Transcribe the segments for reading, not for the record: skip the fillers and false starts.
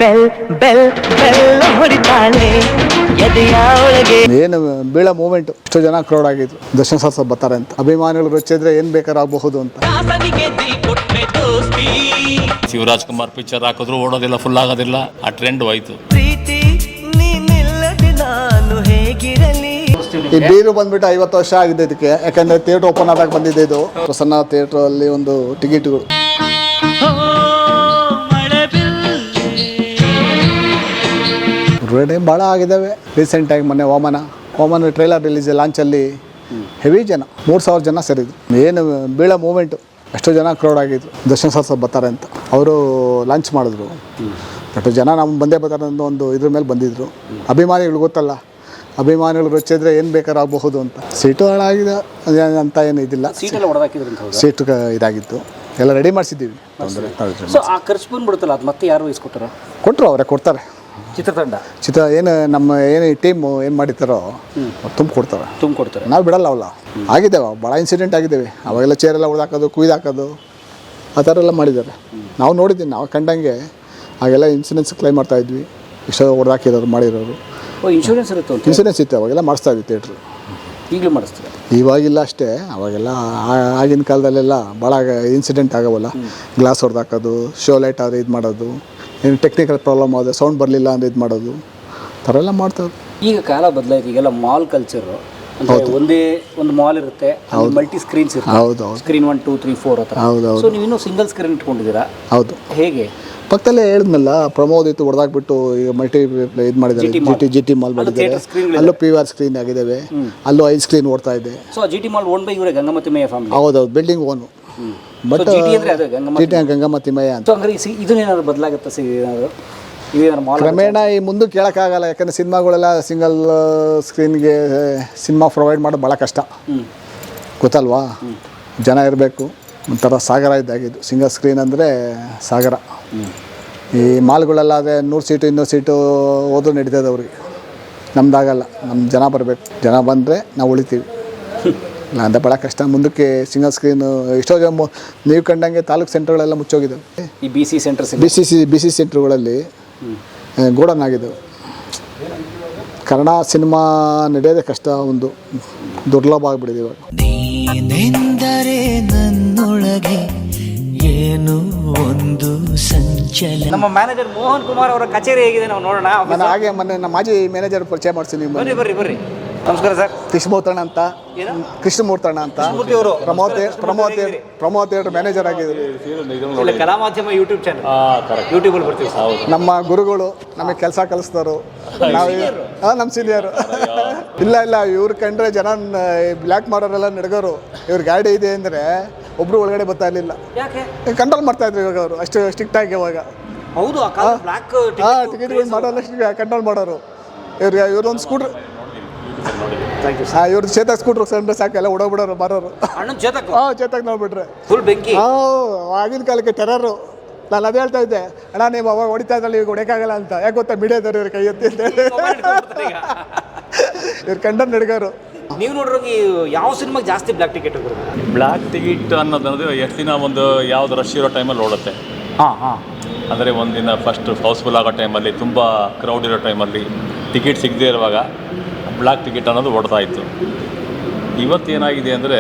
Bell bell bell ಹೊಡಿತಾಳೆ ಎದೆಯ ಒಳಗೆ. ಏನು ಬೀಳ ಮೂಮೆಂಟ್, ಇಷ್ಟು ಜನ ಕ್ರೌಡ್ ಆಗಿದ್ರು. ದರ್ಶನ್ ಸರ್ ಬರ್ತಾರೆ ಅಂತ ಅಭಿಮಾನಿಗಳು ರುಚಿದ್ರೆ ಏನ್ ಬೇಕಾರಾಗಬಹುದು ಅಂತ. ಶಿವರಾಜ್ ಕುಮಾರ್ ಪಿಕ್ಚರ್ ಹಾಕಿದ್ರು ಓಡೋದಿಲ್ಲ, ಫುಲ್ ಆಗೋದಿಲ್ಲ. ಆ ಟ್ರೆಂಡ್ ಹೋಯ್ತು. ಪ್ರೀತಿ ನೀನಿಲ್ಲದೆ ನಾನು ಹೇಗಿರಲಿ. ಈ ಬೀರು ಬಂದ್ಬಿಟ್ಟು 50 ವರ್ಷ ಆಗಿದೆ ಇದಕ್ಕೆ. ಯಾಕಂದ್ರೆ ಥಿಯೇಟರ್ ಓಪನ್ ಆದಾಗ ಬಂದಿದೆ ಇದು. ಪ್ರಸನ್ನ ಥಿಯೇಟರ್ ಅಲ್ಲಿ ಒಂದು ಟಿಕೆಟ್ಗಳು ರೆಡಿ ಭಾಳ ಆಗಿದ್ದಾವೆ. ರೀಸೆಂಟಾಗಿ ಮೊನ್ನೆ ವಾಮನ ಟ್ರೈಲರ್ ರಿಲೀಸ್ ಲಾಂಚಲ್ಲಿ ಹೆವಿ ಜನ 3000 ಜನ ಸೇರಿದ್ರು. ಏನು ಬೀಳ ಮೂಮೆಂಟು, ಎಷ್ಟೋ ಜನ ಕ್ರೌಡ್ ಆಗಿದ್ರು. ದರ್ಶನ್ ಸರ್ ಬರ್ತಾರೆ ಅಂತ ಅವರು ಲಾಂಚ್ ಮಾಡಿದ್ರು. ಬಟ್ ಜನ ನಮ್ಮ ಬಂದೇ ಬರ್ತಾರೆ ಅನ್ನೋ ಒಂದು ಇದ್ರ ಮೇಲೆ ಬಂದಿದ್ರು. ಅಭಿಮಾನಿಗಳು ಗೊತ್ತಲ್ಲ, ಅಭಿಮಾನಿಗಳು ರುಚಿದ್ರೆ ಏನು ಬೇಕಾರಾಗಬಹುದು ಅಂತ. ಸೀಟು ಹಾಳಾಗಿದೆ ಅಂತ ಏನು ಇದಿಲ್ಲ. ಸೀಟು ಇದಾಗಿತ್ತು, ಎಲ್ಲ ರೆಡಿ ಮಾಡಿಸಿದ್ದೀವಿ. ಖರ್ಚು ಬಂದ್ಬಿಡುತ್ತಲ್ಲ, ಅದು ಮತ್ತೆ ಯಾರು ಇಸ್ಕೊಟ್ಟಾರ? ಕೊಟ್ಟರು, ಅವರೇ ಕೊಡ್ತಾರೆ. ಚಿತ್ರ ಏನು ನಮ್ಮ ಏನು ಟೀಮು ಏನು ಮಾಡಿರ್ತಾರೋ ತುಂಬಿಕೊಡ್ತಾರೆ. ನಾವು ಬಿಡಲ್ಲ ಅವಲ್ಲ. ಆಗಿದ್ದೇವೆ ಭಾಳ ಇನ್ಸಿಡೆಂಟ್ ಆಗಿದ್ದೇವೆ. ಅವಾಗೆಲ್ಲ ಚೇರೆಲ್ಲ ಹೊಡೆದಾಕೋದು, ಕುಯ್ದಾಕೋದು ಆ ಥರ ಎಲ್ಲ ಮಾಡಿದ್ದಾರೆ. ನಾವು ನೋಡಿದ್ದೀವಿ, ನಾವು ಕಂಡಂಗೆ ಆಗೆಲ್ಲ ಇನ್ಸೂರೆನ್ಸ್ ಕ್ಲೈಮ್ ಮಾಡ್ತಾಯಿದ್ವಿ. ಇಷ್ಟ ಹೊಡೆದಾಕಿರೋರು ಮಾಡಿರೋರು ಇನ್ಸೂರೆನ್ಸ್ ಇತ್ತು. ಅವಾಗೆಲ್ಲ ಮಾಡಿಸ್ತಾ ಇದ್ವಿ ಥಿಯೇಟ್ರು. ಈಗಲೂ ಮಾಡಿಸ್ತಾರೆ, ಇವಾಗಿಲ್ಲ ಅಷ್ಟೇ. ಅವಾಗೆಲ್ಲ ಆಗಿನ ಕಾಲದಲ್ಲೆಲ್ಲ ಭಾಳ ಇನ್ಸಿಡೆಂಟ್ ಆಗೋವಲ್ಲ. ಗ್ಲಾಸ್ ಹೊಡೆದಾಕೋದು, ಶೋ ಲೈಟ್ ಆದರೆ ಇದು ಮಾಡೋದು, ಏನು ಟೆಕ್ನಿಕಲ್ ಪ್ರಾಬ್ಲಮ್ ಆದರೆ ಸೌಂಡ್ ಬರಲಿಲ್ಲ ಅಂದರೆ ಇದು ಮಾಡೋದು, ಥರ ಎಲ್ಲ ಮಾಡ್ತಾರೆ. ಈಗ ಕಾಲ ಬದಲಾಯ್ತು. ಈಗೆಲ್ಲ ಮಾಲ್ ಕಲ್ಚರು, ಒಂದೇ ಒಂದು ಮಾಲ್ ಇರುತ್ತೆ, ಮಲ್ಟಿ ಸ್ಕ್ರೀನ್ಸ್ ಇರುತ್ತೆ. ಹೌದು, ಸ್ಕ್ರೀನ್ 1 2 3 4 ಹತ್ರ. ಹೌದು. ಸೊ ನೀವು ಇನ್ನೂ ಸಿಂಗಲ್ ಸ್ಕ್ರೀನ್ ಇಟ್ಕೊಂಡಿದ್ದೀರಾ? ಹೌದು. ಹೇಗೆ? ಪಕ್ಕದಲ್ಲೇ ಹೇಳಿದ್ನಲ್ಲ, ಪ್ರಮೋದ್ ಇತ್ತು ಹೊಡೆದಾಕ್ಬಿಟ್ಟು ಈಗ ಮಲ್ಟಿ ಇದು ಮಾಡಿದ್ದಾರೆ. ಜಿ ಟಿ ಮಾಲ್ ಮಾಡಿದ್ದಾರೆ. ಅಲ್ಲೂ PVR ಸ್ಕ್ರೀನ್ ಆಗಿದ್ದಾವೆ. ಅಲ್ಲೂ 5 ಸ್ಕ್ರೀನ್ ಓಡ್ತಾ ಇದೆ. So GT mall own by ಇವರೇ, ಗಂಗಮ್ಮ ತಿಮ್ಮಯ್ಯ ಫ್ಯಾಮಿಲಿ. ಹೌದೌದು, ಬಿಲ್ಡಿಂಗ್ ಓನು. ಬಟ್ GT ಅಂದರೆ ಅದು ಗಂಗಮ್ಮ ತಿಮ್ಮಯ್ಯ ಅಂತ. ಸೊ ಹಂಗಾರೆ ಇದನ್ನೇನಾದ್ರು ಬದಲಾಗುತ್ತೆ ಏನಾದ್ರು? ಇವೇನಾದ್ರು ಮಾಲ್ ಕ್ರಮೇಣ ಈ ಮುಂದಕ್ಕೆ ಕೇಳೋಕ್ಕಾಗಲ್ಲ. ಯಾಕಂದರೆ ಸಿನಿಮಾಗಳೆಲ್ಲ ಸಿಂಗಲ್ ಸ್ಕ್ರೀನ್ಗೆ ಸಿನಿಮಾ ಪ್ರೊವೈಡ್ ಮಾಡೋದು ಭಾಳ ಕಷ್ಟ, ಗೊತ್ತಲ್ವಾ? ಜನ ಇರಬೇಕು. ಒಂಥರ ಸಾಗರ ಇದ್ದಾಗಿದ್ದು ಸಿಂಗಲ್ ಸ್ಕ್ರೀನ್ ಅಂದರೆ ಸಾಗರ. ಈ ಮಾಲ್ಗಳೆಲ್ಲ 100 ಸೀಟು 200 ಸೀಟು ಹೋದ್ರೂ ನಡೀತದೆ ಅವ್ರಿಗೆ. ನಮ್ದಾಗಲ್ಲ, ನಮ್ಮ ಜನ ಬರಬೇಕು. ಜನ ಬಂದರೆ ನಾವು ಉಳಿತೀವಿ. ಇಲ್ಲ ಅಂತ ಭಾಳ ಕಷ್ಟ. ಮುಂದಕ್ಕೆ ಸಿಂಗಲ್ ಸ್ಕ್ರೀನು ಎಷ್ಟೋ ಜನ ನೀವು ಕಂಡಂಗೆ ತಾಲೂಕು ಸೆಂಟರ್ಗಳೆಲ್ಲ ಮುಚ್ಚೋಗಿದ್ದಾವೆ. ಈ BC ಸೆಂಟರ್ಸ್, BC ಸೆಂಟ್ರುಗಳಲ್ಲಿ ಗೋಡನ್ ಆಗಿದ್ದಾವೆ. ಕನ್ನಡ ಸಿನಿಮಾ ನಡೆಯೋದೇ ಕಷ್ಟ, ಒಂದು ದುರ್ಲಭ ಆಗಿಬಿಟ್ಟಿದೆ ಇವಾಗ. ನೀನೆಂದರೆ ನನ್ನೊಳಗೆ ಏನು ಒಂದು ಸಂಚಲ. ನಮ್ಮ ಮ್ಯಾನೇಜರ್ ಮೋಹನ್ ಕುಮಾರ್ ಅವರ ಕಚೇರಿ ಹೇಗಿದೆ ನಾವು ನೋಡೋಣ. ನಾನು ಹಾಗೆ ಮೊನ್ನೆ ನಮ್ಮ ಮಾಜಿ ಮ್ಯಾನೇಜರ್ ಪರಿಚಯ ಮಾಡ್ತೀನಿ. ಬರ್ರಿ. ನಮಸ್ಕಾರ ಸರ್. ಕೃಷ್ಣಮೂರ್ತಣ್ಣ ಅಂತ. ಪ್ರಮೋದ್ ಥಿಯೇಟರ್ ಮ್ಯಾನೇಜರ್ ಆಗಿದ್ರು. ಕಲಾ ಮಾಧ್ಯಮ ಯೂಟ್ಯೂಬ್ ಚಾನಲ್, ಯೂಟ್ಯೂಬಲ್ಲಿ ಬರ್ತೀವಿ. ನಮ್ಮ ಗುರುಗಳು ನಮಗೆ ಕೆಲಸ ಕಲಿಸ್ತಾರು. ನಾವು ನಮ್ಮ ಸೀನಿಯರು. ಇಲ್ಲ ಇವ್ರು ಕಂಡ್ರೆ ಜನ ಬ್ಲ್ಯಾಕ್ ಮಾಡೋರೆಲ್ಲ ನಡ್ಗೋರು. ಇವ್ರ ಗಾಡಿ ಇದೆ ಅಂದರೆ ಒಬ್ರು ಒಳಗಡೆ ಬರ್ತಾ ಇರಲಿಲ್ಲ. ಕಂಟ್ರೋಲ್ ಮಾಡ್ತಾ ಇದ್ರು ಇವಾಗ ಅವರು, ಅಷ್ಟು ಸ್ಟ್ರಿಕ್ಟ್ ಆಗಿ. ಇವಾಗ ಹೌದು, ಟಿಕೆಟ್ಗಳು ಮಾಡೋಲ್ಲ, ಕಂಟ್ರೋಲ್ ಮಾಡೋರು. ಇವ್ರೊಂದು ಸ್ಕೂಟ್ರ್, ಇವ್ರದ್ದು ಚೇತಕ್ ಸ್ಕೂಟ್ರ್ ಕಂಡ್ರೆ ಸಾಕೆಲ್ಲ ಓಡೋಗ್ಬಿಡೋರು ಮಾರೋರು. ಚೇತಕ್ ನೋಡ್ಬಿಟ್ರೆ ಫುಲ್ ಬೆಂಕಿ. ಆಗಿನ ಕಾಲಕ್ಕೆ ಟೆರರು. ನಾನು ಅದೇ ಹೇಳ್ತಾ ಇದ್ದೆ, ಅಣ್ಣ ನೀವು ಅವಾಗ ಹೊಡಿತಾ ಇದ್ದಲ್ಲಿ ಈಗ ಹೊಡೆಯೋಕ್ಕಾಗಲ್ಲ ಅಂತ. ಯಾಕೆ ಗೊತ್ತಾ, ಮೀಡಿಯಾದವ್ರು ಇವ್ರು ಕೈ ಎತ್ತಿದ್ದೆ. ಇವ್ರು ಕಂಡ ನಡ್ಗಾರು. ನೀವು ನೋಡ್ರಿ, ಯಾವ ಸಿನಿಮಾಗೆ ಜಾಸ್ತಿ ಬ್ಲ್ಯಾಕ್ ಟಿಕೆಟ್ ಅನ್ನೋದು ಎಷ್ಟು ದಿನ ಒಂದು ಯಾವ್ದು ರಶ್ ಇರೋ ಟೈಮಲ್ಲಿ ಓಡುತ್ತೆ. ಅಂದರೆ ಒಂದಿನ ಫಸ್ಟ್ ಹೌಸ್ಫುಲ್ ಆಗೋ ಟೈಮಲ್ಲಿ, ತುಂಬ ಕ್ರೌಡ್ ಇರೋ ಟೈಮಲ್ಲಿ, ಟಿಕೆಟ್ ಸಿಗದೇ ಇರುವಾಗ ಬ್ಲ್ಯಾಕ್ ಟಿಕೆಟ್ ಅನ್ನೋದು ಓಡ್ತಾ ಇತ್ತು. ಇವತ್ತೇನಾಗಿದೆ ಅಂದರೆ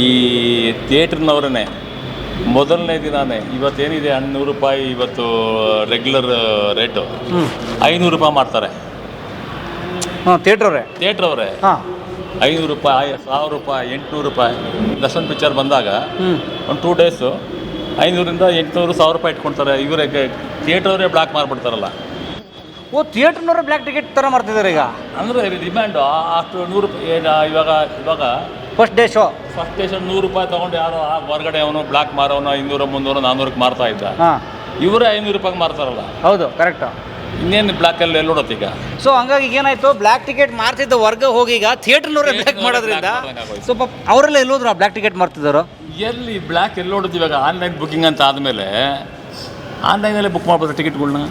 ಈ ಥಿಯೇಟ್ರ್ನವ್ರನ್ನೇ ಮೊದಲನೇ ದಿನಾನೇ ಇವತ್ತೇನಿದೆ 100 ರೂಪಾಯಿ, ಇವತ್ತು ರೆಗ್ಯುಲರ್ ರೇಟು 500 ರೂಪಾಯಿ ಮಾಡ್ತಾರೆ. ಥಿಯೇಟ್ರವ್ರೆ 500 ರೂಪಾಯಿ, 1000 ರೂಪಾಯಿ, 800 ರೂಪಾಯಿ. ದರ್ಶನ್ ಪಿಕ್ಚರ್ ಬಂದಾಗ ಒಂದು 2 ಡೇಸು 500ರಿಂದ 800 1000 ರೂಪಾಯಿ ಇಟ್ಕೊಳ್ತಾರೆ. ಇವರೇ ಥಿಯೇಟ್ರವರೇ ಬ್ಲ್ಯಾಕ್ ಮಾರ್ಬಿಡ್ತಾರಲ್ಲ. ಥಿಯೇಟ್ರ್ನವ್ರೆ ಬ್ಲ್ಯಾಕ್ ಟಿಕೆಟ್ ಥರ ಮಾಡ್ತಿದ್ದಾರೆ ಈಗ. ಅಂದರೆ ಡಿಮ್ಯಾಂಡು ಅಷ್ಟು 100 ರೂಪಾಯಿ. ಇವಾಗ ಫಸ್ಟ್ ಡೇ ಶೋ 100 ರೂಪಾಯಿ ತೊಗೊಂಡು ಯಾರೋ ಹೊರಗಡೆ ಅವನು ಬ್ಲ್ಯಾಕ್ ಮಾರೋನು 200 300 400ಕ್ಕೆ ಮಾರ್ತಾ ಇದ್ದ. ಇವರೇ 500 ರೂಪಾಯಿಗೆ ಮಾರ್ತಾರಲ್ಲ. ಹೌದು, ಕರೆಕ್ಟ್. ಇನ್ನೇನು ಬ್ಲ್ಯಾಕಲ್ಲಿ ಎಲ್ಲೋಡತ್ತೆ ಈಗ. ಸೊ ಹಂಗಾಗಿ ಏನಾಯ್ತು, ಬ್ಲ್ಯಾಕ್ ಟಿಕೆಟ್ ಮಾರ್ತಿದ್ದ ವರ್ಗ ಹೋಗಿ ಈಗ ಥಿಯೇಟ್ರ್ನವ್ರೆ ಬ್ಲ್ಯಾಕ್ ಮಾಡೋದ್ರಿಂದ ಸ್ವಲ್ಪ ಅವರೆಲ್ಲ ಎಲ್ಲೋದ್ರು ಆ ಬ್ಲ್ಯಾಕ್ ಟಿಕೆಟ್ ಮಾರ್ತಿದ್ರು. ಎಲ್ಲಿ ಬ್ಲ್ಯಾಕ್ ಎಲ್ಲೋಡುತ್ತೆ ಇವಾಗ. ಆನ್ಲೈನ್ ಬುಕ್ಕಿಂಗ್ ಅಂತ ಆದಮೇಲೆ ಆನ್ಲೈನಲ್ಲೇ ಬುಕ್ ಮಾಡ್ಬೋದು ಟಿಕೆಟ್ಗಳ್ನ.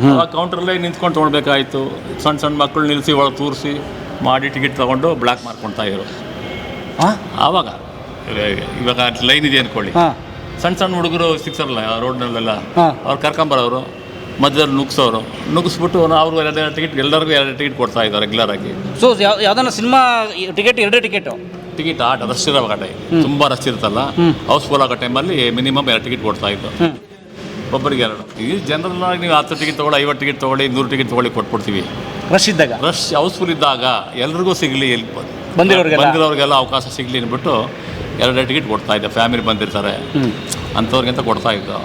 ಅವಾಗ ಕೌಂಟ್ರಲ್ಲೇ ನಿಂತ್ಕೊಂಡು ತೊಗೊಳ್ಬೇಕಾಯ್ತು. ಸಣ್ಣ ಮಕ್ಕಳು ನಿಲ್ಲಿಸಿ ಒಳಗೆ ತೂರಿಸಿ ಮಾಡಿ ಟಿಕೆಟ್ ತೊಗೊಂಡು ಬ್ಲ್ಯಾಕ್ ಮಾಡ್ಕೊಳ್ತಾ ಇದ್ರು. ಆವಾಗ ಲೈನ್ ಇದೆ ಅಂದ್ಕೊಳ್ಳಿ, ಸಣ್ಣ ಹುಡುಗರು ಸಿಕ್ಸರಲ್ಲ ರೋಡ್ನಲ್ಲೆಲ್ಲ, ಅವ್ರು ಕರ್ಕೊಂಬರೋರು ಮಧ್ಯದಲ್ಲಿ ನುಗ್ಗಿಸ್ಬಿಟ್ಟು ಅವ್ರು ಎರಡು ಟಿಕೆಟ್ ಎಲ್ಲರಿಗೂ 2 ಟಿಕೆಟ್ ಕೊಡ್ತಾ ಇದ್ದಾರೆ ರೆಗ್ಯುಲರ್ ಆಗಿ. ಸೊ ಯಾವ್ದಾನ cinema ticket 2 ticket ticket rush ಇರೋ ಟೈಮ್ ತುಂಬ ರಶ್ ಇರುತ್ತಲ್ಲ, ಹೌಸ್ಫುಲ್ ಆಗೋ ಟೈಮಲ್ಲಿ ಮಿನಿಮಮ್ 2 ಟಿಕೆಟ್ ಕೊಡ್ತಾ ಇದ್ದು, ಒಬ್ಬರಿಗೆ 2. ಈ ಜನರಲ್ ಆಗಿ ನೀವು 10 ಟಿಕೆಟ್ ತೊಗೊಳ್ಳಿ, 50 ಟಿಕೆಟ್ ತೊಗೊಳ್ಳಿ, 100 ಟಿಕೆಟ್ ತೊಗೊಳ್ಳಿ ಕೊಟ್ಬಿಡ್ತೀವಿ. ರಶ್ ಇದ್ದಾಗ, ರಶ್ ಹೌಸ್ಫುಲ್ ಇದ್ದಾಗ ಎಲ್ರಿಗೂ ಸಿಗಲಿ, ಬಂದಿರೋರಿಗೆಲ್ಲ ಅವಕಾಶ ಸಿಗಲಿ ಅಂದ್ಬಿಟ್ಟು 2 ಟಿಕೆಟ್ ಕೊಡ್ತಾ ಇದ್ದೆ. ಫ್ಯಾಮಿಲಿ ಬಂದಿರ್ತಾರೆ ಅಂಥವ್ರಿಗಂತ ಕೊಡ್ತಾ ಇದ್ದು.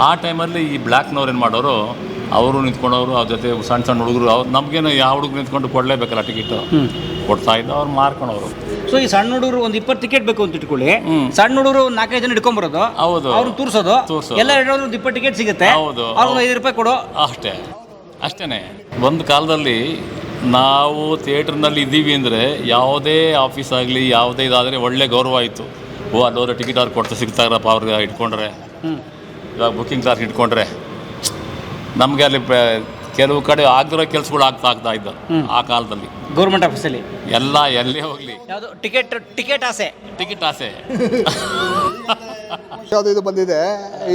ಆ ಟೈಮಲ್ಲಿ ಈ ಬ್ಲ್ಯಾಕ್ನವ್ರು ಏನು ಮಾಡೋರು, ಅವರು ನಿಂತ್ಕೊಂಡವರು, ಅವ್ರ ಜೊತೆ ಸಣ್ಣ ಸಣ್ಣ ಹುಡುಗರು, ಅವ್ರು ನಮಗೇನು ಯಾವ ಹುಡುಗರು ನಿಂತ್ಕೊಂಡು ಕೊಡಲೇಬೇಕಲ್ಲ ಟಿಕೆಟು, ಕೊಡ್ತಾ ಇದ್ದು. ಅವ್ರು ಮಾರ್ಕೊಂಡವರು. ಸೊ ಈ ಸಣ್ಣ ಹುಡುಗರು ಒಂದು 20 ಟಿಕೆಟ್ ಬೇಕು ಅಂತ ಇಟ್ಕೊಳ್ಳಿ, ಸಣ್ಣ ಹುಡುಗರು 4-5 ಜನ ಹಿಡ್ಕೊಂಬರೋದು, ಹೌದು, ಅವ್ರು ತೋರಿಸೋದು, ಎಲ್ಲ ಹಿಡಿಯೋದು 20 ಟಿಕೆಟ್ ಸಿಗುತ್ತೆ, ಹೌದು, ಅವ್ರಿಗೆ 5 ರೂಪಾಯಿ ಕೊಡು, ಅಷ್ಟೇ. ಒಂದು ಕಾಲದಲ್ಲಿ ನಾವು ಥಿಯೇಟ್ರ್ನಲ್ಲಿ ಇದ್ದೀವಿ ಅಂದರೆ ಯಾವುದೇ ಆಫೀಸ್ ಆಗಲಿ ಯಾವುದೇ ಇದಾದರೆ ಒಳ್ಳೆ ಗೌರವ ಆಯಿತು. ಅಲ್ಲೋದ್ರೆ ಟಿಕೆಟ್ ಅವ್ರು ಕೊಡ್ತಾ ಸಿಗ್ತಾರಪ್ಪ ಅವ್ರಿಗೆ ಇಟ್ಕೊಂಡ್ರೆ. ಇವಾಗ ಬುಕ್ಕಿಂಗ್ ಕ್ಲಾರ್ಕ್ ಇಟ್ಕೊಂಡ್ರೆ ನಮಗೆ ಅಲ್ಲಿ ಕೆಲವು ಕಡೆ ಆಗದಿರೋ ಕೆಲಸಗಳು ಆಗ್ತಾ ಇದ್ದು ಆ ಕಾಲದಲ್ಲಿ. ಗೌರ್ಮೆಂಟ್ ಆಫೀಸಲ್ಲಿ ಎಲ್ಲ ಎಲ್ಲೇ ಹೋಗಲಿ ಯಾವುದು ಟಿಕೆಟ್ ಆಸೆ ಯಾವುದು ಇದು ಬಂದಿದೆ,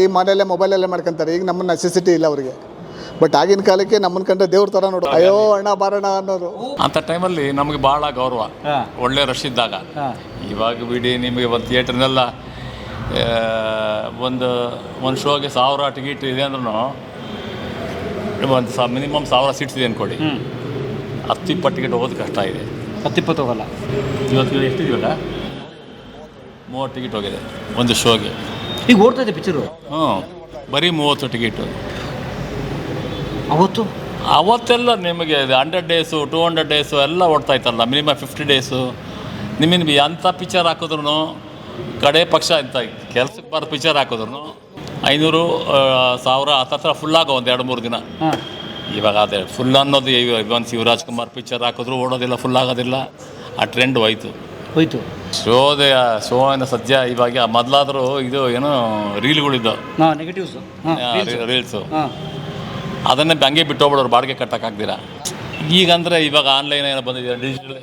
ಈ ಮನೆಯಲ್ಲೇ ಮೊಬೈಲಲ್ಲೇ ಮಾಡ್ಕೊತಾರೆ. ಈಗ ನಮ್ಮ ನೆಸೆಸಿಟಿ ಇಲ್ಲ ಅವರಿಗೆ. ಬಟ್ ಆಗಿನ ಕಾಲಕ್ಕೆ ನಮ್ಮನ್ನ ಕಂಡ್ರೆ ದೇವ್ರ ಥರ ನೋಡು, ಅಯ್ಯೋ ಅಣ್ಣ ಬಾರಣ್ಣ ಅನ್ನೋರು. ಅಂಥ ಟೈಮಲ್ಲಿ ನಮಗೆ ಭಾಳ ಗೌರವ, ಒಳ್ಳೆ ರಶ್ ಇದ್ದಾಗ. ಇವಾಗ ಬಿಡಿ, ನಿಮಗೆ ಒಂದು ಥಿಯೇಟ್ರ್ನೆಲ್ಲ ಒಂದು ಶೋಗೆ 1000 ಟಿಕೆಟ್ ಇದೆ ಅಂದ್ರೂ ಒಂದು ಮಿನಿಮಮ್ 1000 ಸೀಟ್ಸ್ ಇದೆ ಅಂದ್ಕೊಳ್ಳಿ. 10-20 ಟಿಕೆಟ್ ಹೋಗೋದು ಕಷ್ಟ ಇದೆ. 10-20 ಹೋಗಲ್ಲ. ಇವತ್ತು ಎಷ್ಟಿದೆಯಲ್ಲ, 30 ಟಿಕೆಟ್ ಹೋಗಿದೆ ಒಂದು ಶೋಗೆ. ಈಗ ಓಡ್ತಾ ಇದೆ ಪಿಕ್ಚರು. ಬರೀ 30 ಟಿಕೆಟು. ಅವತ್ತೆಲ್ಲ ನಿಮಗೆ 100 ಡೇಸು 200 ಡೇಸು ಎಲ್ಲ ಓಡ್ತಾ ಇತ್ತಲ್ಲ. Minimum 50 days. ನಿಮಗೆ ಅಂಥ ಪಿಕ್ಚರ್ ಹಾಕಿದ್ರು ಕಡೆ ಪಕ್ಷ ಇಂಥ ಕೆಲ್ಸಕ್ಕೆ ಬಾರ್ದು ಪಿಕ್ಚರ್ ಹಾಕಿದ್ರು 500-1000 ಹತ್ರ ಫುಲ್ಲಾಗೋ ಒಂದು 2-3 ದಿನ. ಇವಾಗ ಅದೇ ಫುಲ್ ಅನ್ನೋದು ಒಂದು ಶಿವರಾಜ್ ಕುಮಾರ್ ಪಿಕ್ಚರ್ ಹಾಕಿದ್ರು ಓಡೋದಿಲ್ಲ, ಫುಲ್ ಆಗೋದಿಲ್ಲ. ಆ ಟ್ರೆಂಡ್ ಹೋಯ್ತು. ಶೋ ಏನೋ ಸದ್ಯ ಇವಾಗ. ಮೊದಲಾದರೂ ಇದು ಏನೋ ರೀಲ್ಗಳಿದ್ದು, ರೀಲ್ಸು, ಅದನ್ನೇ ಹಂಗೆ ಬಿಟ್ಟು ಹೋಗ್ಬಿಡೋರು, ಬಾಡಿಗೆ ಕಟ್ಟೋಕ್ಕಾಗ್ದಿರ. ಈಗಂದರೆ ಇವಾಗ ಆನ್ಲೈನ್ ಏನೋ ಬಂದಿದೆ, ಡಿಜಿಟಲ್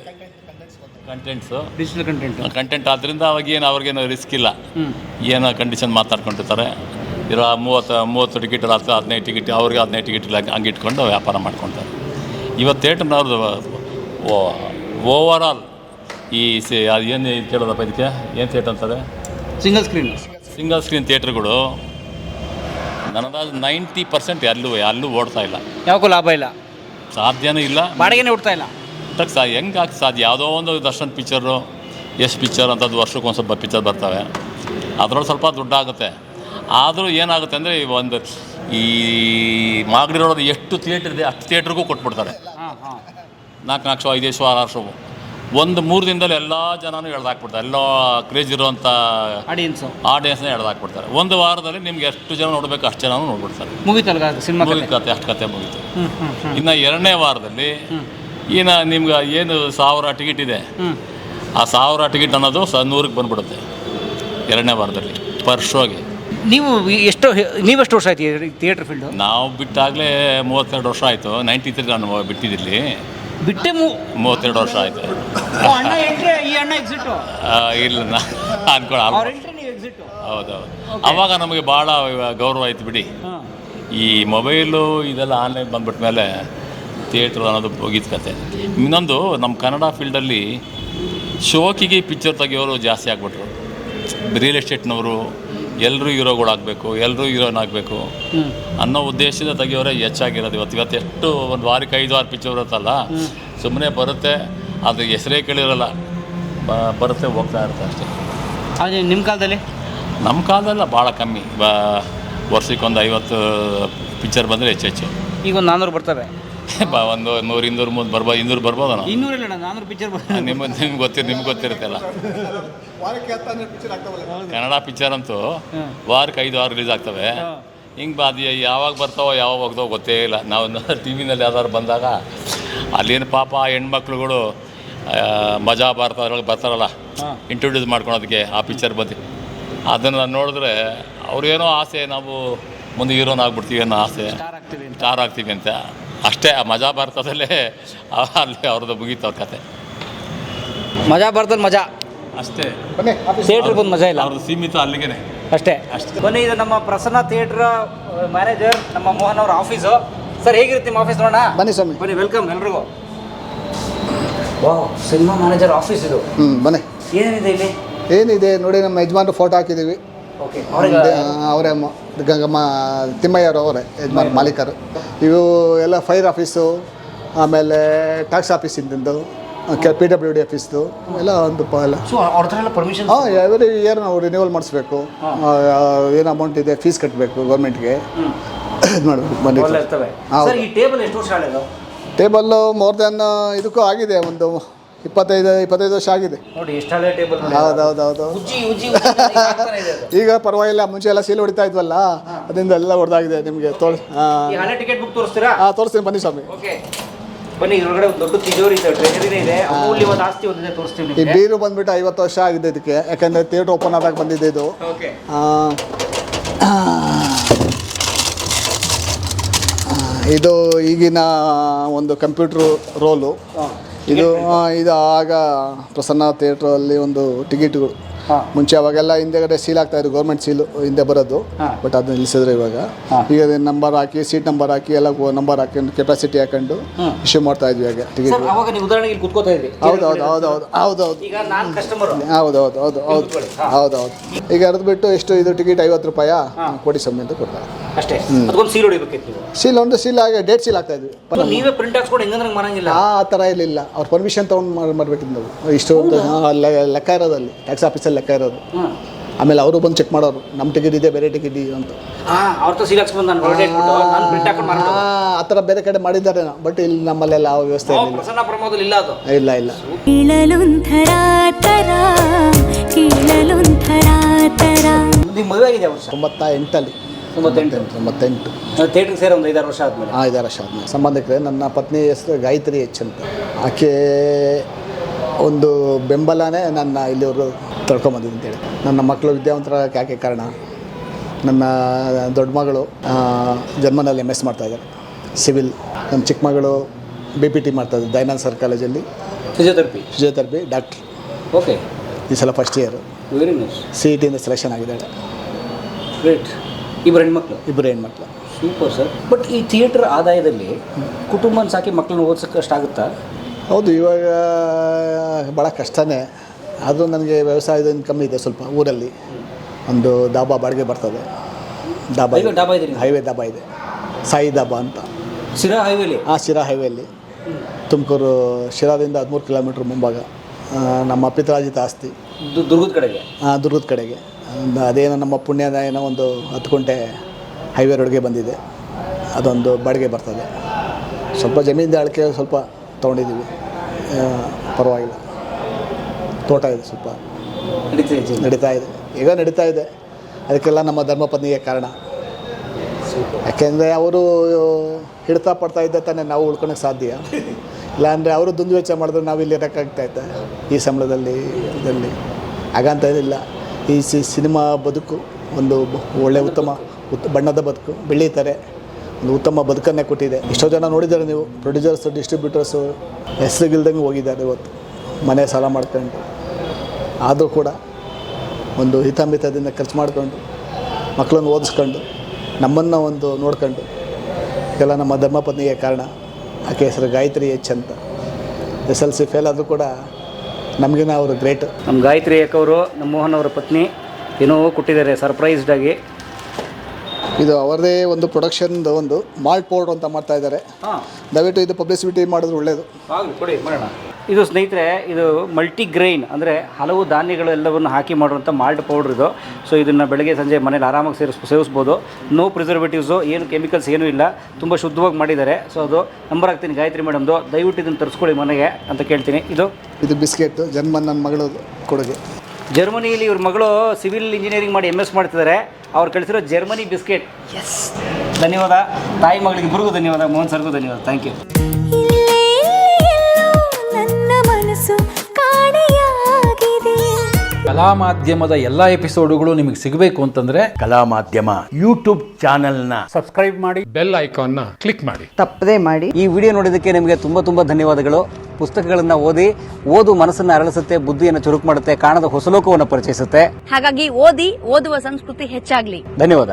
ಕಂಟೆಂಟ್ ಆದ್ದರಿಂದ ಅವಾಗೇನು ಅವ್ರಿಗೇನು ರಿಸ್ಕ್ ಇಲ್ಲ. ಏನೋ ಕಂಡೀಷನ್ ಮಾತಾಡ್ಕೊಂಡಿರ್ತಾರೆ. ಇರೋ 30 ಟಿಕೆಟ್ 15 ಟಿಕೆಟ್, ಅವ್ರಿಗೆ 15 ಟಿಕೆಟ್ ಇಲ್ಲ, ಹಂಗೆ ಇಟ್ಕೊಂಡು ವ್ಯಾಪಾರ ಮಾಡ್ಕೊತಾರೆ. ಇವತ್ತು ಥಿಯೇಟ್ರ್ನವ್ರದ್ದು ಓವರ್ ಆಲ್ ಅದು ಏನು ಕೇಳೋದಪ್ಪ ಇದಕ್ಕೆ, ಏನು ಥಿಯೇಟ್ರ್ ಅಂತಾರೆ, ಸಿಂಗಲ್ ಸ್ಕ್ರೀನ್ ಥಿಯೇಟ್ರ್ಗಳು ನನಗೆ 90% ಅಲ್ಲೂ ಓಡ್ತಾ ಇಲ್ಲ. ಯಾವಾಗೂ ಲಾಭ ಇಲ್ಲ, ಸಾಧ್ಯನೂ ಇಲ್ಲ, ಬಾಡಿಗೆನೇ ಓಡ್ತಾ ಇಲ್ಲ. ಹೆಂಗೆ ಆಗ್ತದೆ ಸಾಧ್ಯ? ಯಾವುದೋ ಒಂದು ದರ್ಶನ್ ಪಿಕ್ಚರು, ಪಿಕ್ಚರ್ ಅಂತದ್ದು ವರ್ಷಕ್ಕೊಂದು ಸ್ವಲ್ಪ ಪಿಕ್ಚರ್ ಬರ್ತವೆ, ಅದರೊಳಗೆ ಸ್ವಲ್ಪ ದುಡ್ಡಾಗುತ್ತೆ. ಆದರೂ ಏನಾಗುತ್ತೆ ಅಂದರೆ ಈ ಮಾಗಡಿ ರೋಡಲ್ಲಿ ಎಷ್ಟು ಥಿಯೇಟ್ರ್ ಇದೆ ಅಷ್ಟು ಥಿಯೇಟ್ರಿಗೂ ಕೊಟ್ಬಿಡ್ತಾರೆ. 4 ಶೋ 5 ಶೋ 6 ಶೋ ಒಂದು 3 ದಿನದಲ್ಲಿ ಎಲ್ಲ ಜನನೂ ಎಳ್ದಾಕ್ಬಿಡ್ತಾರೆ. ಎಲ್ಲ ಕ್ರೇಜ್ ಇರೋವಂಥ ಆಡಿಯನ್ಸ್ನ ಎಳ್ದಾಕ್ಬಿಡ್ತಾರೆ. ಒಂದು ವಾರದಲ್ಲಿ ನಿಮ್ಗೆ ಎಷ್ಟು ಜನ ನೋಡಬೇಕು ಅಷ್ಟು ಜನನೂ ನೋಡ್ಬಿಡ್ತಾರೆ. ಮುಗಿತು, ಅಷ್ಟು ಕತೆ ಮುಗೀತು. ಇನ್ನು 2ನೇ ವಾರದಲ್ಲಿ ನಿಮ್ಗೆ ಏನು 1000 ಟಿಕೆಟ್ ಇದೆ, ಆ 1000 ಟಿಕೆಟ್ ಅನ್ನೋದು 100ಕ್ಕೆ ಬಂದ್ಬಿಡುತ್ತೆ 2ನೇ ವಾರದಲ್ಲಿ ಪರ್ ಶೋಗೆ. ನೀವೆಷ್ಟು ವರ್ಷ ಆಯ್ತು ಥಿಯೇಟರ್ ಫೀಲ್ಡು? ನಾವು ಬಿಟ್ಟಾಗಲೇ 32 ವರ್ಷ ಆಯಿತು. 93 ನಾನು ಬಿಟ್ಟಿದ್ದಿಲ್ಲಿ, 32 ವರ್ಷ ಆಯಿತು. ಇಲ್ಲ ಹೌದೌದು. ಅವಾಗ ನಮಗೆ ಭಾಳ ಗೌರವ ಆಯಿತು ಬಿಡಿ. ಈ ಮೊಬೈಲು ಇದೆಲ್ಲ ಆನ್ಲೈನ್ ಬಂದ್ಬಿಟ್ಟ ಮೇಲೆ ಥಿಯೇಟ್ರ್ ಅನ್ನೋದು ಹೋಗಿದ್ದ ಕತೆ. ಇನ್ನೊಂದು, ನಮ್ಮ ಕನ್ನಡ ಫೀಲ್ಡಲ್ಲಿ ಶೋಕಿಗೆ ಪಿಕ್ಚರ್ ತೆಗಿಯೋರು ಜಾಸ್ತಿ ಆಗಿಬಿಟ್ರು. ರಿಯಲ್ ಎಸ್ಟೇಟ್ನವರು ಎಲ್ಲರೂ ಹೀರೋಗಳಾಗಬೇಕು, ಎಲ್ಲರೂ ಹೀರೋನ್ ಆಗಬೇಕು ಅನ್ನೋ ಉದ್ದೇಶದಿಂದ ತೆಗಿಯೋರೇ ಹೆಚ್ಚಾಗಿರೋದು. ಇವತ್ತು ಎಷ್ಟು ಒಂದು ವಾರಕ್ಕೆ 5-6 ಪಿಕ್ಚರ್ ಬರುತ್ತಲ್ಲ, ಸುಮ್ಮನೆ ಬರುತ್ತೆ, ಅದು ಹೆಸರೇ ಕೇಳಿರಲ್ಲ, ಬರುತ್ತೆ ಹೋಗ್ತಾ ಇರುತ್ತೆ ಅಷ್ಟೇ. ಅದೇ ನಮ್ಮ ಕಾಲದಲ್ಲ ಭಾಳ ಕಮ್ಮಿ. ವರ್ಷಕ್ಕೆ ಒಂದು 50 ಪಿಕ್ಚರ್ ಬಂದರೆ ಹೆಚ್ಚು. ಈಗ ಒಂದು 400 ಬರ್ತವೆ. ಒಂದು 100-200 ಬರ್ಬೋದು, 200 ಬರ್ಬೋದು. 400 ಪಿಕ್ಚರ್ ನಿಮ್ಗೆ ಗೊತ್ತಿರುತ್ತಲ್ಲ. ಕನ್ನಡ ಪಿಕ್ಚರ್ ಅಂತೂ ವಾರಕ್ಕೆ 5-6 ರಿಲೀಸ್ ಆಗ್ತವೆ. ಹಿಂಗೆ ಅದು ಯಾವಾಗ ಬರ್ತಾವೋ ಯಾವಾಗ ಹೋಗ್ತಾವೋ ಗೊತ್ತೇ ಇಲ್ಲ. ನಾವು ಟಿ ವಿನಲ್ಲಿ ಯಾವ್ದಾದ್ರು ಬಂದಾಗ ಅಲ್ಲೇನು ಪಾಪ ಹೆಣ್ಮಕ್ಳುಗಳು ಮಜಾ ಭಾರತದೊಳಗೆ ಬರ್ತಾರಲ್ಲ ಇಂಟ್ರೊಡ್ಯೂಸ್ ಮಾಡ್ಕೊಳೋದಕ್ಕೆ ಆ ಪಿಕ್ಚರ್ ಬಂದು ಅದನ್ನು ನೋಡಿದ್ರೆ ಅವ್ರೇನೋ ಆಸೆ, ನಾವು ಮುಂದೆ ಹೀರೋನ್ ಆಗ್ಬಿಡ್ತೀವಿ ಅನ್ನೋ ಆಸೆ, ಸ್ಟಾರ್ ಆಗ್ತೀವಿ ಅಂತ ಅಷ್ಟೇ. ಆ ಮಜಾ ಭಾರತದಲ್ಲೇ ಅಲ್ಲಿ ಅವ್ರದ್ದು ಮುಗೀತು ಅವ್ರ ಕತೆ. ಮಜಾ ಭಾರತದಲ್ಲಿ ಮಜಾ ಅಷ್ಟೇ. ಥಿಯೇಟ್ರಿಗೆ ಒಂದು ಮಜಾ ಇಲ್ಲ, ಅವ್ರದ್ದು ಸೀಮಿತ ಅಲ್ಲಿಗೆ. ಅಷ್ಟೇ ಬನ್ನಿ, ಇದು ನಮ್ಮ ಪ್ರಸನ್ನ ಥಿಯೇಟರ್ ಮ್ಯಾನೇಜರ್ ನಮ್ಮ ಮೋಹನ್ ಅವ್ರ ಆಫೀಸು. ಸರ್ ಹೇಗಿರುತ್ತೆ ನಿಮ್ಮ ಆಫೀಸ್ ನೋಡೋಣ? ಬನ್ನಿ ಸ್ವಾಮಿ. ಬನ್ನಿ, ವೆಲ್ಕಮ್ ಎಲ್ರಿಗೂ. ವಾಹ್, ಸಿನಿಮಾ ಮ್ಯಾನೇಜರ್ ಆಫೀಸ್ ಇದು. ಬನ್ನಿ. ಏನಿದೆ ಇಲ್ಲಿ? ಏನಿದೆ ನೋಡಿ, ನಮ್ಮ ಯಜಮಾನ್ರು ಫೋಟೋ ಹಾಕಿದ್ದೀವಿ. ಓಕೆ, ಅವರೇ ಗಂಗಮ್ಮ ತಿಮ್ಮಯ್ಯರು ಅವರೇ ಯಜಮಾನ್ ಮಾಲೀಕರು. ಇವು ಎಲ್ಲ ಫೈರ್ ಆಫೀಸು, ಆಮೇಲೆ ಟ್ಯಾಕ್ಸ್ ಆಫೀಸಿಂದು, PWD ಆಫೀಸ್ದು ಎಲ್ಲ ಒಂದು ಎಲ್ಲ. ಸೊ ಅವ್ರ ಹತ್ರ ಎಲ್ಲ ಪರ್ಮಿಷನ್? ಹಾಂ, ಎವ್ರಿ ಇಯರ್ ನಾವು ರಿನ್ಯೂವಲ್ ಮಾಡಿಸ್ಬೇಕು. ಏನು ಅಮೌಂಟ್ ಇದೆ ಫೀಸ್ ಕಟ್ಟಬೇಕು ಗೌರ್ಮೆಂಟ್ಗೆ. ಇದು ಮಾಡಬೇಕು. ಬನ್ನಿ ಇರ್ತವೆ. ಸರ್ ಈ ಟೇಬಲ್ ಎಷ್ಟು ವರ್ಷ ಹಳೆಯದು? ಟೇಬಲ್ಲು ಮೋರ್ ದೆನ್ ಇದಕ್ಕೂ ಆಗಿದೆ, ಒಂದು 25 ವರ್ಷ ಆಗಿದೆ ನೋಡಿ. ಎಷ್ಟು ಹಳೆ ಟೇಬಲ್? ಹೌದೌದು. ಈಗ ಪರವಾಗಿಲ್ಲ, ಮುಂಚೆ ಎಲ್ಲ ಸೀಲ್ ಹೊಡಿತಾ ಇದ್ವಲ್ಲ, ಅದರಿಂದ ಎಲ್ಲ ಹೊಡೆದಾಗಿದೆ. ನಿಮಗೆ ಹಳೆ ಟಿಕೆಟ್ ಬುಕ್ ತೋರಿಸ್ತೀರಾ? ಹಾಂ, ತೋರಿಸ್ತೀನಿ ಬನ್ನಿ ಸ್ವಾಮಿ. ಓಕೆ ಬನ್ನಿ. ಇದರೊಳಗಡೆ ಒಂದು ದೊಡ್ಡ ತಿಜೋರಿ ಇದೆ, ಟ್ರೆಜರಿನೇ ಇದೆ, ಅಮೂಲ್ಯವಾದ ಆಸ್ತಿ ಒಂದಿದೆ, ತೋರಿಸ್ತೀವಿ ಈ ಬೀರು ಬಂದ್ಬಿಟ್ಟು 50 ವರ್ಷ ಆಗಿದೆ ಇದಕ್ಕೆ, ಯಾಕಂದರೆ ಥಿಯೇಟರ್ ಓಪನ್ ಆದಾಗ ಬಂದಿದೆ ಇದು. ಓಕೆ. ಇದು ಈಗಿನ ಒಂದು ಕಂಪ್ಯೂಟ್ರು ರೋಲು ಇದು. ಆಗ ಪ್ರಸನ್ನ ಥಿಯೇಟ್ರಲ್ಲಿ ಒಂದು ಟಿಕೆಟ್ಗಳು ಮುಂಚೆ ಅವಾಗೆಲ್ಲ ಹಿಂದೆಗಡೆ ಸೀಲ್ ಆಗ್ತಾ ಇದ್ರು, ಗೌರ್ಮೆಂಟ್ ಸೀಲು ಹಿಂದೆ ಬರೋದು. ಬಟ್ ಅದನ್ನ ನಿಲ್ಲಿಸಿದ್ರೆ ಇವಾಗ ಈಗ ನಂಬರ್ ಹಾಕಿ, ಸೀಟ್ ನಂಬರ್ ಹಾಕಿ, ಎಲ್ಲ ನಂಬರ್ ಹಾಕೊಂಡು ಕೆಪಾಸಿಟಿ ಹಾಕೊಂಡು ಇಶ್ಯೂ ಮಾಡ್ತಾ ಇದ್ವಿ ಈಗ ಟಿಕೆಟ್. ಹೌದೌದು. ಈಗ ಅರ್ದು ಬಿಟ್ಟು ಎಷ್ಟು ಇದು ಟಿಕೆಟ್ 50 ರೂಪಾಯಿ ಕೊಡಿ ಸ್ವಾಮಿ ಅಂತ ಕೊಡ್ತಾರೆ ಅಷ್ಟೇ. ಸೀಲ್ ಒಂದು ಸೀಲ್ ಆಗಿ ಡೇಟ್ ಸೀಲ್ ಆಗ್ತಾ ಇದ್ವಿ. ನೀವೇ ಪ್ರಿಂಟ್ ಹಾಕ್ಸ್ಕೊಂಡು ಹೆಂಗಂದ್ರೆ ಮಾರಂಗಿಲ್ಲ ಆ ಥರ ಇರಲಿಲ್ಲ, ಅವ್ರ ಪರ್ಮಿಷನ್ ತೊಗೊಂಡು ಮಾಡ್ಬೇಕಿದ್ದು ನಾವು. ಇಷ್ಟು ಒಂದು ಲೆಕ್ಕ ಇರೋದಲ್ಲಿ, ಟ್ಯಾಕ್ಸ್ ಆಫೀಸಲ್ಲಿ ಲೆಕ್ಕ ಇರೋದು. ಆಮೇಲೆ ಅವರು ಬಂದು ಚೆಕ್ ಮಾಡೋರು, ನಮ್ಮ ಟಿಕೆಟ್ ಇದೆ, ಬೇರೆ ಟಿಕೆಟ್ ಇದೆ ಅಂತ. ಆ ಥರ ಬೇರೆ ಕಡೆ ಮಾಡಿದ್ದಾರೆ, ಬಟ್ ಇಲ್ಲಿ ನಮ್ಮಲ್ಲೆಲ್ಲ ಆ ವ್ಯವಸ್ಥೆ ಇಲ್ಲ. ಇಲ್ಲ. ಮದುವೆ ಆಗಿದೆ 98. ಥಿಯೇಟರ್ ಸೇರಿ ಒಂದು 5-6 ವರ್ಷ ಆದಮೇಲೆ. 5-6 ವರ್ಷ ಆದಮೇಲೆ ಸಂಬಂಧಿಕರೇ. ನನ್ನ ಪತ್ನಿ ಹೆಸರು ಗಾಯತ್ರಿ ಎಚ್ ಅಂತ. ಆಕೆ ಒಂದು ಬೆಂಬಲನೇ ನನ್ನ ಇಲ್ಲಿವರು ತಳ್ಕೊಂಬಂದಿದ್ದು ಅಂತೇಳಿ. ನನ್ನ ಮಕ್ಕಳು ವಿದ್ಯಾವಂತರಾಗಕ್ಕೆ ಯಾಕೆ ಕಾರಣ, ನನ್ನ ದೊಡ್ಡ ಮಗಳು ಜರ್ಮನಲ್ಲಿ MS ಮಾಡ್ತಾಯಿದ್ದಾರೆ, ಸಿವಿಲ್. ನನ್ನ ಚಿಕ್ಕ ಮಗಳು BPT ಮಾಡ್ತಾಯಿದ್ದಾರೆ ದಯಾನಂದ ಸರ್ ಕಾಲೇಜಲ್ಲಿ, ಫಿಸಿಯೋಥೆರಪಿ ಡಾಕ್ಟ್ರ್. ಓಕೆ. ಈ ಸಲ first year. Very nice. CET selection ಆಗಿದ್ದಾಳೆ. ಗ್ರೇಟ್. ಇಬ್ಬರು ಹೆಣ್ಮಕ್ಳು. Super sir. ಬಟ್ ಈ ಥಿಯೇಟರ್ ಆದಾಯದಲ್ಲಿ ಕುಟುಂಬನ ಸಾಕಿ ಮಕ್ಕಳನ್ನ ಓದಿಸೋಕ್ಕೆ ಅಷ್ಟಾಗುತ್ತಾ? ಹೌದು, ಇವಾಗ ಭಾಳ ಕಷ್ಟನೇ. ಆದರೂ ನನಗೆ ವ್ಯವಸಾಯದ ಇನ್ಕಮ್ ಇದೆ ಸ್ವಲ್ಪ. ಊರಲ್ಲಿ ಒಂದು ದಾಬಾ ಬಾಡಿಗೆ ಬರ್ತದೆ. ಹೈವೇ ದಾಬಾ ಇದೆ, ಸಾಯಿ ದಾಬಾ ಅಂತ. ಶಿರಾ ಹೈವೇಲಿ? ಶಿರಾ ಹೈವೇಲಿ, ತುಮಕೂರು. ಶಿರಾದಿಂದ 13 ಕಿಲೋಮೀಟ್ರ್ ಮುಂಭಾಗ. ನಮ್ಮ ಪಿತ್ರಾಜಿತ ಆಸ್ತಿ. ದುರ್ಗದ ಕಡೆಗೆ. ಅದೇನೋ ನಮ್ಮ ಪುಣ್ಯದ ಏನೋ ಒಂದು 10 ಗಂಟೆ ಹೈವೇ ರೋಡ್ಗೆ ಬಂದಿದೆ, ಅದೊಂದು ಬಾಡಿಗೆ ಬರ್ತದೆ. ಸ್ವಲ್ಪ ಜಮೀನಿಂದ ಅಳಕೆ ಸ್ವಲ್ಪ ತೊಗೊಂಡಿದ್ದೀವಿ, ಪರವಾಗಿಲ್ಲ. ತೋಟ ಇದೆ, ಸ್ವಲ್ಪ ನಡೀತಾ ಇದೆ. ಅದಕ್ಕೆಲ್ಲ ನಮ್ಮ ಧರ್ಮಪತ್ನಿಗೆ ಕಾರಣ. ಯಾಕೆಂದರೆ ಅವರು ಹಿಡ್ತಾ ಪಡ್ತಾ ಇದ್ದ ತಾನೇ ನಾವು ಉಳ್ಕೊಳಕ್ಕೆ ಸಾಧ್ಯ. ಇಲ್ಲಾಂದರೆ ಅವರು ದುಂದು ವೆಚ್ಚ ಮಾಡಿದ್ರೆ ನಾವು ಇಲ್ಲಿ ಇರೋಕ್ಕಾಗ್ತಾಯಿದ್ದೆ ಈ ಸಂಬಳದಲ್ಲಿ. ಹಾಗಂತ ಏನಿಲ್ಲ. ಈ ಸಿನಿಮಾ ಬದುಕು ಒಂದು ಒಳ್ಳೆ ಉತ್ತಮ ಬಣ್ಣದ ಬದುಕು, ಬೆಳೀತಾರೆ. ಒಂದು ಉತ್ತಮ ಬದುಕನ್ನೇ ಕೊಟ್ಟಿದೆ. ಎಷ್ಟೋ ಜನ ನೋಡಿದ್ದಾರೆ ನೀವು, ಪ್ರೊಡ್ಯೂಸರ್ಸು, ಡಿಸ್ಟ್ರಿಬ್ಯೂಟರ್ಸು ಹೆಸರುಗಿಲ್ದಂಗೆ ಹೋಗಿದ್ದಾರೆ ಇವತ್ತು, ಮನೆ ಸಾಲ ಮಾಡ್ಕೊಂಡು. ಆದರೂ ಕೂಡ ಒಂದು ಹಿತಾಮಿತದಿಂದ ಖರ್ಚು ಮಾಡಿಕೊಂಡು, ಮಕ್ಕಳನ್ನು ಓದಿಸ್ಕೊಂಡು, ನಮ್ಮನ್ನು ಒಂದು ನೋಡ್ಕೊಂಡು, ಎಲ್ಲ ನಮ್ಮ ಧರ್ಮಪತ್ನಿಗೆ ಕಾರಣ. ಆಕೆ ಹೆಸರು ಗಾಯತ್ರಿ ಎಚ್ ಅಂತ. SLC ಫೇಲ್ ಆದರೂ ಕೂಡ ನಮಗಿನ ಅವರು ಗ್ರೇಟ್. ನಮ್ಮ ಗಾಯತ್ರಿ ಎಕ್ ಅವರು ನಮ್ಮ ಮೋಹನ್ ಅವರ ಪತ್ನಿ ಏನೋ ಕೊಟ್ಟಿದ್ದಾರೆ ಸರ್ಪ್ರೈಸ್ಡಾಗಿ. ಇದು ಅವರದೇ ಒಂದು ಪ್ರೊಡಕ್ಷನ್ದು ಒಂದು ಮಾಲ್ಟ್ ಪೌಡರ್ ಅಂತ ಮಾಡ್ತಾ ಇದ್ದಾರೆ. ದಯವಿಟ್ಟು ಇದು ಪಬ್ಲಿಸಿಟಿ ಮಾಡಿದ್ರೆ ಒಳ್ಳೆಯದು. ಕೊಡಿ, ಮಾಡೋಣ. ಇದು ಸ್ನೇಹಿತರೆ, ಇದು ಮಲ್ಟಿಗ್ರೈನ್ ಅಂದರೆ ಹಲವು ಧಾನ್ಯಗಳೆಲ್ಲವನ್ನು ಹಾಕಿ ಮಾಡುವಂಥ ಮಾಲ್ಟ್ ಪೌಡ್ರ್ ಇದು. ಸೊ ಇದನ್ನು ಬೆಳಗ್ಗೆ ಸಂಜೆ ಮನೇಲಿ ಆರಾಮಾಗಿ ಸೇವಿಸ್ಬೋದು. ನೋ ಪ್ರಿಸರ್ವೇಟಿವ್ಸು, ಏನು ಕೆಮಿಕಲ್ಸ್ ಏನೂ ಇಲ್ಲ, ತುಂಬ ಶುದ್ಧವಾಗಿ ಮಾಡಿದ್ದಾರೆ. ಸೊ ಅದು ನಂಬರ್ ಹಾಕ್ತೀನಿ ಗಾಯತ್ರಿ ಮೇಡಮ್ದು, ದಯವಿಟ್ಟು ಇದನ್ನು ತರಿಸ್ಕೊಳ್ಳಿ ಮನೆಗೆ ಅಂತ ಕೇಳ್ತೀನಿ. ಇದು ಬಿಸ್ಕೆಟ್ ಜರ್ಮನ್ ನನ್ನ ಮಗಳು ಕೊಡುಗೆ. ಜರ್ಮನಿಯಲ್ಲಿ ಇವ್ರ ಮಗಳು ಸಿವಿಲ್ ಇಂಜಿನಿಯರಿಂಗ್ ಮಾಡಿ MS ಮಾಡ್ತಿದ್ದಾರೆ. ಅವ್ರು ಕಳಿಸಿರೋ ಜರ್ಮನಿ ಬಿಸ್ಕೆಟ್. ಎಸ್, ಧನ್ಯವಾದ. ತಾಯಿ ಮಗಳಿಗೆ ಇಬ್ಬರಿಗೂ ಧನ್ಯವಾದ, ಮೋಹನ್ ಸರ್ಗೂ ಧನ್ಯವಾದ. Thank you. ನನ್ನ ಮನಸ್ಸು ಕಾಣೆಯಾಗಿದೆ, ಕಲಾ ಮಾಧ್ಯಮದ ಎಲ್ಲ ಎಪಿಸೋಡುಗಳು ನಿಮಗೆ ಸಿಗಬೇಕು ಅಂತಂದ್ರೆ ಕಲಾ ಮಾಧ್ಯಮ ಯೂಟ್ಯೂಬ್ ಚಾನೆಲ್ನ ಸಬ್ಸ್ಕ್ರೈಬ್ ಮಾಡಿ ಬೆಲ್ ಐಕಾನ್ನ ಕ್ಲಿಕ್ ಮಾಡಿ. ತಪ್ಪದೇ ಮಾಡಿ. ಈ ವಿಡಿಯೋ ನೋಡಿದ್ದಕ್ಕೆ ನಿಮಗೆ ತುಂಬ ಧನ್ಯವಾದಗಳು. ಪುಸ್ತಕಗಳನ್ನು ಓದು ಮನಸ್ಸನ್ನು ಅರಳಿಸುತ್ತೆ, ಬುದ್ಧಿಯನ್ನು ಚುರುಕು ಮಾಡುತ್ತೆ, ಕಾಣದ ಹೊಸಲೋಕವನ್ನು ಪರಿಚಯಿಸುತ್ತೆ. ಹಾಗಾಗಿ ಓದುವ ಸಂಸ್ಕೃತಿ ಹೆಚ್ಚಾಗ್ಲಿ. ಧನ್ಯವಾದ.